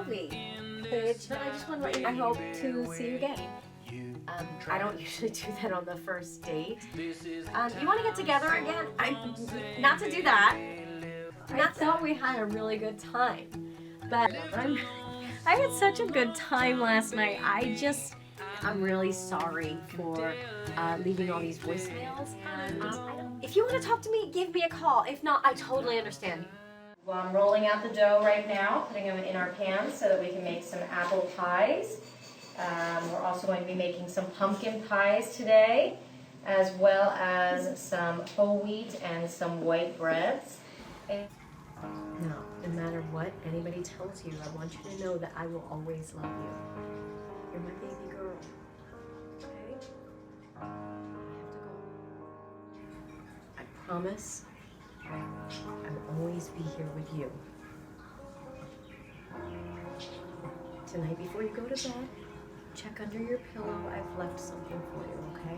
coffee. But I just want to let you know I hope to see you again. I don't usually do that on the first date. You want to get together again? Not to do that. I thought we had a really good time, but I had such a good time last night. I'm really sorry for leaving all these voicemails. If you want to talk to me, give me a call. If not, I totally understand. Well, I'm rolling out the dough right now, putting them in our pans so that we can make some apple pies. We're also going to be making some pumpkin pies today, as well as some whole wheat and some white breads. No, no matter what anybody tells you, I want you to know that I will always love you. You're my baby girl. Okay? I have to go. I promise I will always be here with you. Tonight before you go to bed, check under your pillow. I've left something for you, okay?